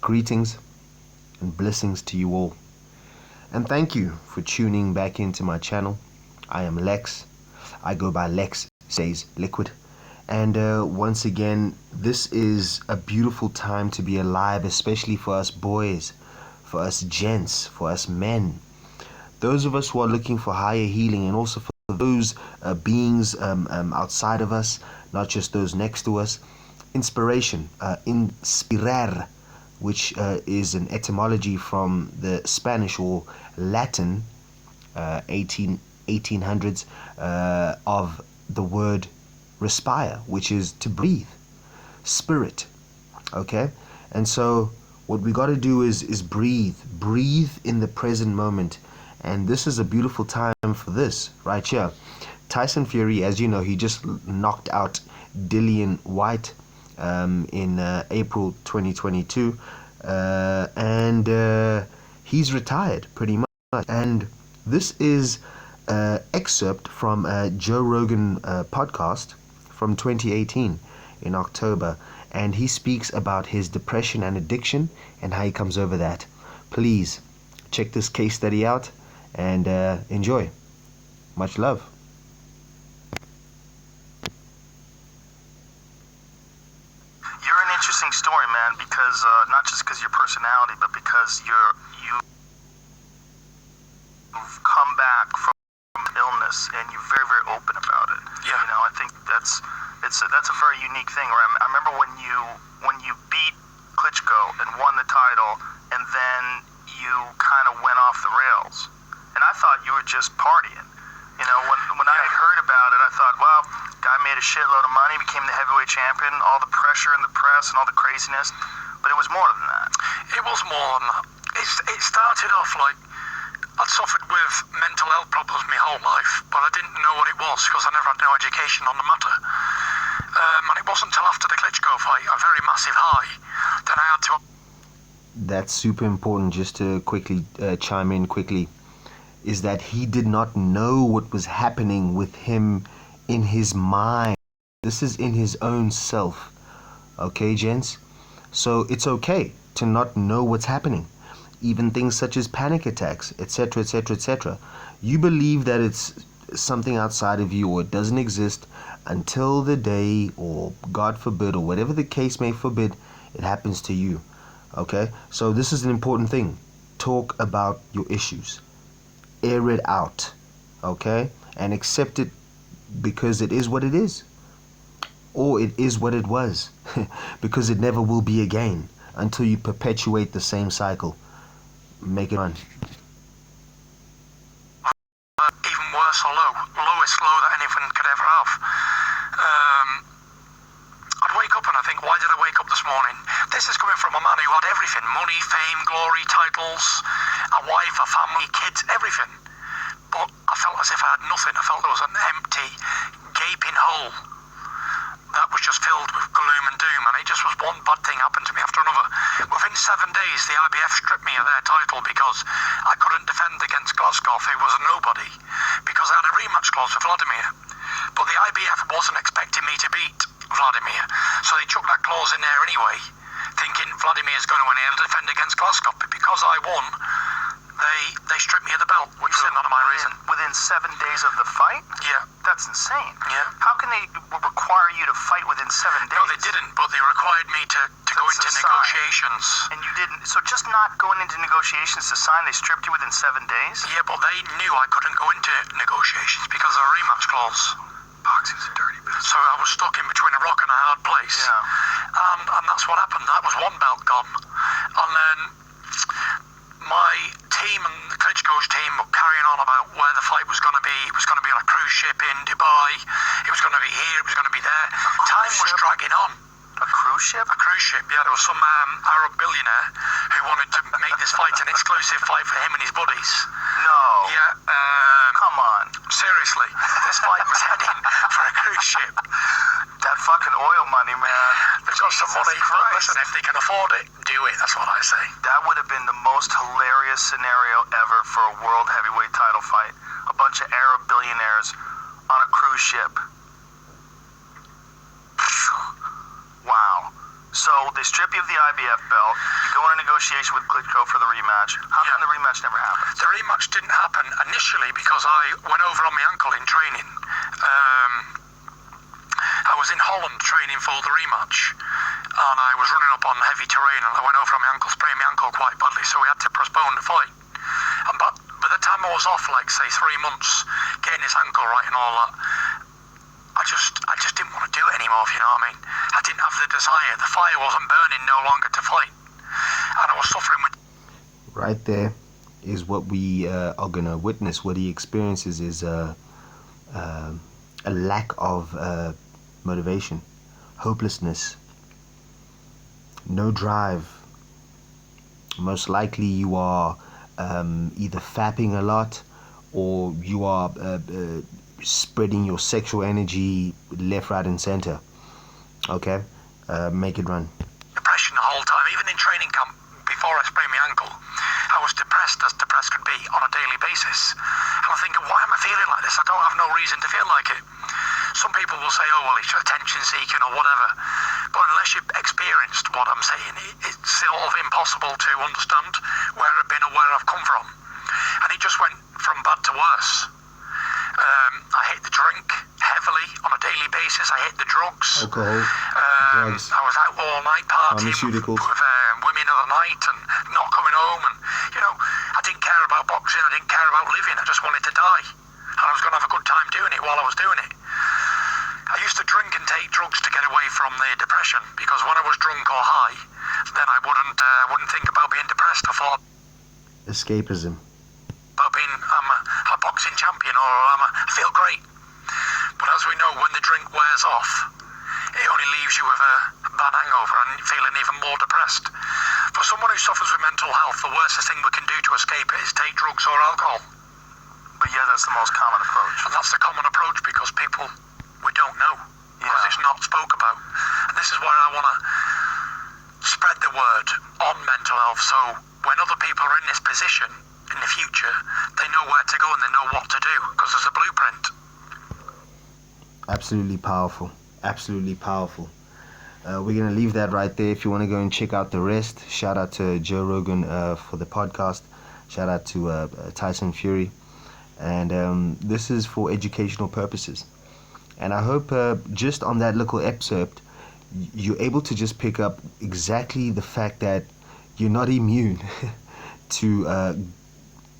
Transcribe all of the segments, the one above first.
Greetings and blessings to you all. And thank you for tuning back into my channel. I am Lex. I go by Lex Says Liquid. And once again, this is a beautiful time to be alive, especially for us boys, for us gents, for us men. Those of us who are looking for higher healing, and also for those beings outside of us, not just those next to us. Inspiration, inspirar, which is an etymology from the Spanish or Latin 1800s of the word respire, which is to breathe, spirit. Okay, and so what we got to do is breathe in the present moment. And this is a beautiful time for this right here. Tyson Fury, as you know, he just knocked out Dillian White in April 2022, and he's retired pretty much. And this is excerpt from a Joe Rogan podcast from 2018 in October, and he speaks about his depression and addiction and how he comes over that. Please check this case study out and enjoy. Much love. You're an interesting story, man, because not just because of your personality, but because you've come back from illness and you're very, very open about it. Yeah. You know, I think that's a very unique thing. I remember when you beat Klitschko and won the title, and then you kind of went off the rails. And I thought you were just partying. You know, when I heard about it, I thought, well, guy made a shitload of money, became the heavyweight champion, all the pressure in the press and all the craziness. But it was more than that. It was more than that. It started off like I'd suffered with mental health problems my whole life, but I didn't know what it was because I never had no education on the matter. And it wasn't until after the Klitschko fight, a very massive high, that I had to... That's super important, just to quickly chime in quickly, is that he did not know what was happening with him in his mind. This is in his own self. Okay, gents? So it's okay to not know what's happening. Even things such as panic attacks, etc., etc., etc. You believe that it's something outside of you, or it doesn't exist, until the day, or God forbid, or whatever the case may forbid, it happens to you. Okay? So this is an important thing. Talk about your issues. Air it out. Okay? And accept it because it is what it is. Or it is what it was. Because it never will be again until you perpetuate the same cycle. Make it run. Even worse or lowest low that anyone could ever have. I'd wake up and I think, why did I wake up this morning? This is coming from a man who had everything: money, fame, glory, titles, a wife, a family, kids, everything. But I felt as if I had nothing. I felt there was an empty, gaping hole that was just filled with gloom and doom, and it just was one bad thing happened to me after another. Within 7 days, the IBF stripped me of their title because I couldn't defend against Glazkov, who was a nobody, because I had a rematch clause with Vladimir. But the IBF wasn't expecting me to beat Vladimir, so they chucked that clause in there anyway, thinking Vladimir's going to win and he'll defend against Glazkov. But because I won, they stripped me of the belt, which is none of my reason. Within 7 days of the fight? Yeah. That's insane. Yeah. How can they require you to fight within 7 days? No, they didn't, but they required me to go into negotiations. And you didn't. So just not going into negotiations to sign, they stripped you within 7 days? Yeah, but they knew I couldn't go into negotiations because of a rematch clause. Boxing's a dirty business. So I was stuck in between a rock and a hard place. Yeah. And that's what happened. That was one belt gone. And then my team and the Klitschko's team were carrying on about where the fight was going to be. It was going to be on a cruise ship in Dubai. It was going to be here. It was going to be there. Time was dragging on. A cruise ship? A cruise ship, yeah. There was some Arab billionaire who wanted to make this fight an exclusive fight for him and his buddies. No. Yeah. Come on. Seriously, this fight was heading for a cruise ship. That fucking oil money, man. They've got some money. But listen, if they can afford it, do it. That's what I say. That would have been the most hilarious scenario ever for a world heavyweight title fight. A bunch of Arab billionaires on a cruise ship. Wow. So they strip you of the IBF belt. You go in a negotiation with Klitschko for the rematch. How come the rematch never happened? The rematch didn't happen initially because I went over on my ankle in training. I was in Holland training for the rematch, and I was running up on heavy terrain, and I went over on my ankle, sprained my ankle quite badly, so we had to postpone the fight. And by the time I was off, like say 3 months, getting his ankle right and all that, I just didn't want to do it anymore, if you know what I mean. I didn't have the desire. The fire wasn't burning no longer to fight, and I was suffering with. Right there is what we are going to witness. What he experiences is a lack of motivation, hopelessness, no drive. Most likely you are either fapping a lot, or you are spreading your sexual energy left, right and center. Okay, make it run. Depression the whole time. Even in training camp, before I sprained my ankle, I was depressed as depressed could be on a daily basis. And I'm thinking, why am I feeling like this? I don't have no reason to feel like it. Some people will say, oh, well, it's attention seeking or whatever. But unless you've experienced what I'm saying, it's sort of impossible to understand where I've been or where I've come from. And it just went from bad to worse. I hit the drink heavily on a daily basis. I hit the drugs. Alcohol, drugs, I was out all night partying with women of the night and not coming home. And, you know, I didn't care about boxing. I didn't care about living. I just wanted to die. And I was going to have a good time doing it while I was doing it. I used to drink and take drugs to get away from the depression, because when I was drunk or high, then I wouldn't think about being depressed. I thought escapism. about being I'm a boxing champion, or I feel great. But as we know, when the drink wears off, it only leaves you with a bad hangover and feeling even more depressed. For someone who suffers with mental health, the worst thing we can do to escape it is take drugs or alcohol. But yeah, that's the most common approach. And that's the common approach because people, we don't know, because it's not spoke about. And this is where I want to spread the word on mental health, so when other people are in this position in the future, they know where to go and they know what to do, because there's a blueprint. Absolutely powerful. Absolutely powerful. We're going to leave that right there. If you want to go and check out the rest, shout out to Joe Rogan for the podcast. Shout out to Tyson Fury. And this is for educational purposes. And I hope just on that little excerpt, you're able to just pick up exactly the fact that you're not immune to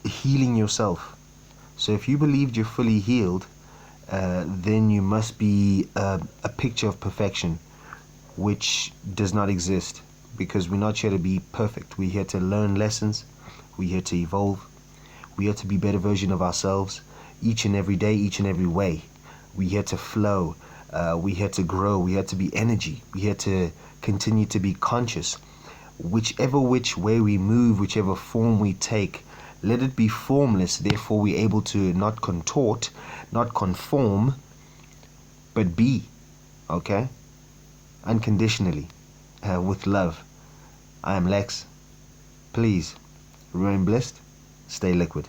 healing yourself. So if you believed you're fully healed, then you must be a picture of perfection, which does not exist, because we're not here to be perfect. We're here to learn lessons. We're here to evolve. We're here to be a better version of ourselves each and every day, each and every way. We're here to flow. We're here to grow. We're here to be energy. We're here to continue to be conscious. Whichever which way we move, whichever form we take, let it be formless. Therefore, we're able to not contort, not conform, but be, okay? Unconditionally, with love. I am Lex. Please, remain blessed, stay liquid.